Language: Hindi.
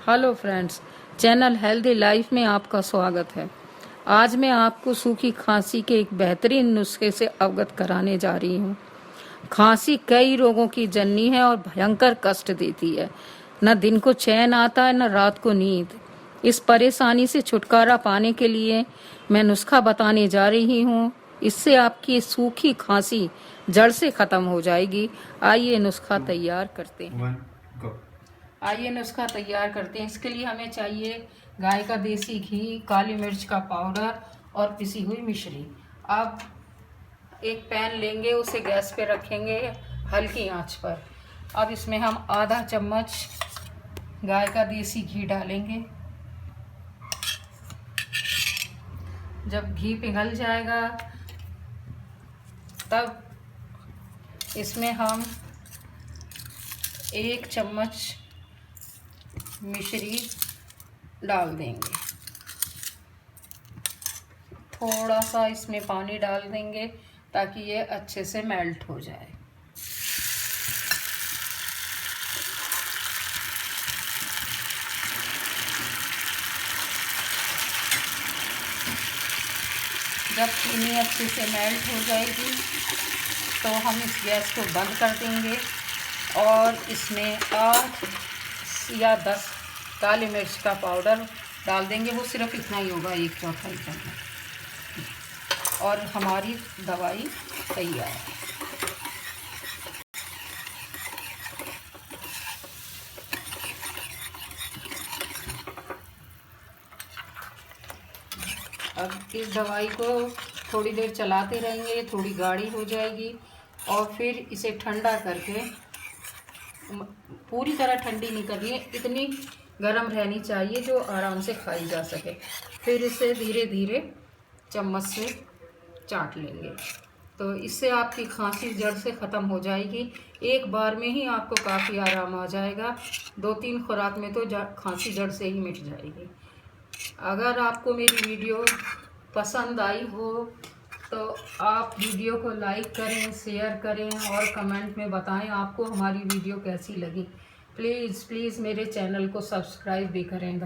Hello friends, channel healthy life में आपका स्वागत है। आज मैं आपको सूखी खांसी के एक बेहतरीन नुस्खे से अवगत कराने जा रही हूँ। खांसी कई रोगों की जननी है और भयंकर कष्ट देती है। न दिन को चैन आता है, न रात को नींद। इस परेशानी से छुटकारा पाने के लिए मैं नुस्खा बताने जा रही हूँ। इससे आपकी सूखी खांसी जड़ से खत्म हो जाएगी। आइए नुस्खा तैयार करते हैं। इसके लिए हमें चाहिए गाय का देसी घी, काली मिर्च का पाउडर और पिसी हुई मिश्री। अब एक पैन लेंगे, उसे गैस पे रखेंगे हल्की आंच पर। अब इसमें हम आधा चम्मच गाय का देसी घी डालेंगे। जब घी पिघल जाएगा तब इसमें हम 1 चम्मच मिश्री डाल देंगे। थोड़ा सा इसमें पानी डाल देंगे ताकि ये अच्छे से मेल्ट हो जाए। जब चीनी अच्छे से मेल्ट हो जाएगी तो हम इस गैस को बंद कर देंगे और इसमें 8 या 10 काली मिर्च का पाउडर डाल देंगे। वो सिर्फ इतना ही होगा, 1/4 चम्मच। और हमारी दवाई तैयार है। अब इस दवाई को थोड़ी देर चलाते रहेंगे, थोड़ी गाढ़ी हो जाएगी और फिर इसे ठंडा करके, पूरी तरह ठंडी नहीं करनी है, इतनी गर्म रहनी चाहिए जो आराम से खाई जा सके। फिर इसे धीरे धीरे चम्मच से चाट लेंगे तो इससे आपकी खांसी जड़ से ख़त्म हो जाएगी। एक बार में ही आपको काफ़ी आराम आ जाएगा। 2-3 खुराक में तो खांसी जड़ से ही मिट जाएगी। अगर आपको मेरी वीडियो पसंद आई हो तो आप वीडियो को लाइक करें, शेयर करें और कमेंट में बताएं आपको हमारी वीडियो कैसी लगी। प्लीज़ मेरे चैनल को सब्सक्राइब भी करें।